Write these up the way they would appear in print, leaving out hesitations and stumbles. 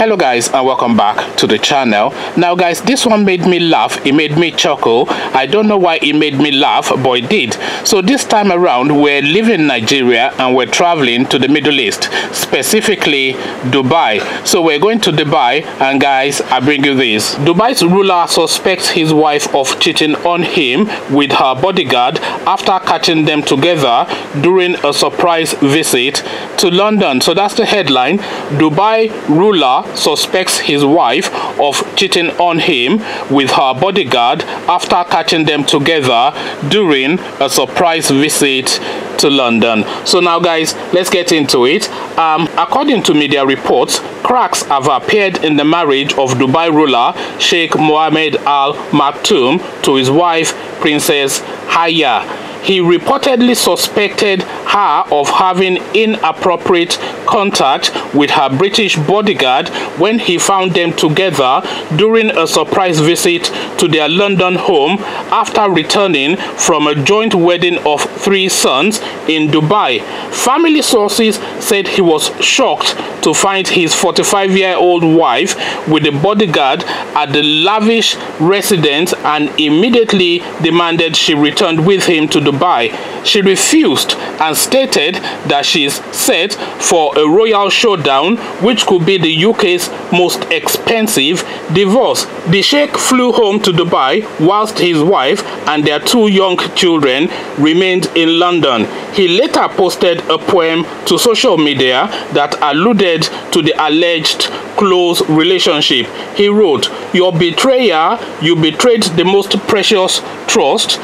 Hello guys, and welcome back to the channel. Now guys, this one made me laugh, it made me chuckle. I don't know why it made me laugh, but it did. So this time around, we're leaving Nigeria and we're traveling to the Middle East, specifically Dubai. So we're going to Dubai, and guys, I bring you this. Dubai's ruler suspects his wife of cheating on him with her bodyguard after catching them together during a surprise visit to London. So that's the headline. Dubai ruler suspects his wife of cheating on him with her bodyguard after catching them together during a surprise visit to London. So now guys, let's get into it. According to media reports, cracks have appeared in the marriage of Dubai ruler Sheikh Mohammed Al Maktoum to his wife Princess Haya. He reportedly suspected her of having inappropriate contact with her British bodyguard when he found them together during a surprise visit to their London home after returning from a joint wedding of 3 sons in Dubai. Family sources said he was shocked to find his 45-year-old wife with a bodyguard at the lavish residence and immediately demanded she returned with him to Dubai. She refused and stated that she is set for a royal showdown, which could be the UK's most expensive divorce. The Sheikh flew home to Dubai whilst his wife and their 2 young children remained in London. He later posted a poem to social media that alluded to the alleged close relationship. He wrote, "Your betrayer, you betrayed the most precious trust.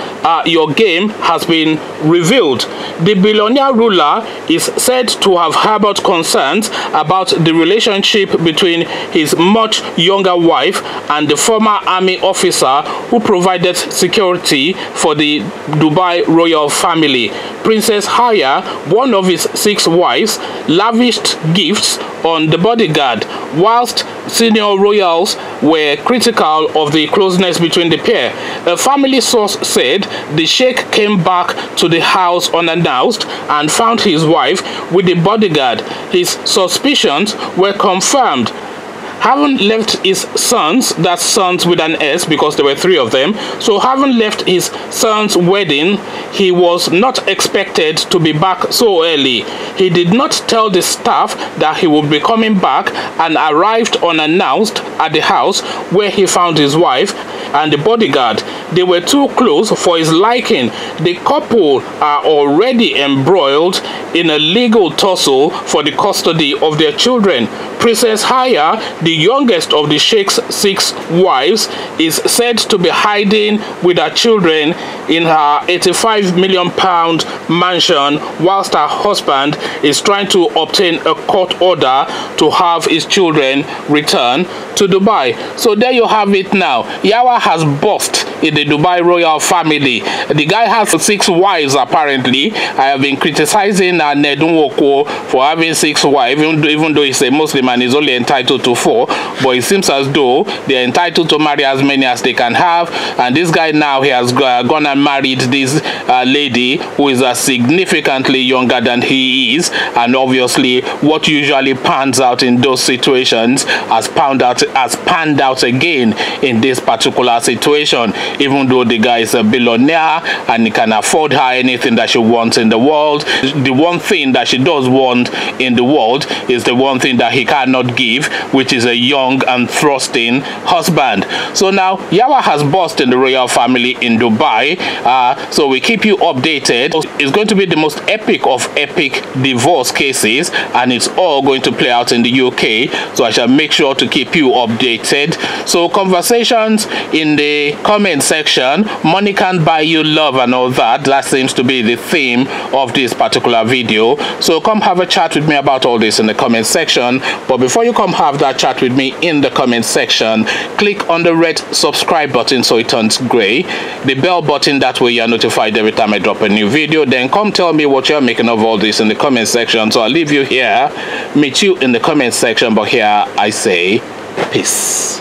Your game has been revealed." The billionaire ruler is said to have harbored concerns about the relationship between his much younger wife and the former army officer who provided security for the Dubai royal family. Princess Haya, one of his 6 wives, lavished gifts on the bodyguard, whilst senior royals were critical of the closeness between the pair. A family source said the Sheikh came back to the house unannounced and found his wife with the bodyguard. His suspicions were confirmed. Having left his sons, that's sons with an S because there were 3 of them, so having left his son's wedding, he was not expected to be back so early. He did not tell the staff that he would be coming back and arrived unannounced at the house where he found his wife and the bodyguard. They were too close for his liking. The couple are already embroiled in a legal tussle for the custody of their children. Princess Haya, the youngest of the Sheikh's 6 wives, is said to be hiding with her children in her £85 million mansion, whilst her husband is trying to obtain a court order to have his children return to Dubai. So there you have it now. Yawa has burst in the Dubai royal family. The guy has 6 wives apparently. I have been criticizing Nedun Woko for having 6 wives, even though he's a Muslim and is only entitled to 4, but it seems as though they're entitled to marry as many as they can have. And this guy now, he has gone and married this lady who is significantly younger than he is, and obviously what usually pans out in those situations has panned out again in this particular situation. Even though the guy is a billionaire and he can afford her anything that she wants in the world, the one thing that she does want in the world is the one thing that he cannot give, which is a young and thrusting husband. So now Yawa has burst in the royal family in Dubai, so we keep you updated. It's going to be the most epic of epic divorce cases, and it's all going to play out in the UK, so I shall make sure to keep you updated. So conversations in the comment section, money can't buy you love and all that. That seems to be the theme of this particular video, so come have a chat with me about all this in the comment section. But before you come have that chat with me in the comment section, click on the red subscribe button so it turns gray, the bell button, that way you are notified every time I drop a new video. Then come tell me what you're making of all this in the comment section. So I'll leave you here, meet you in the comment section, but here I say peace.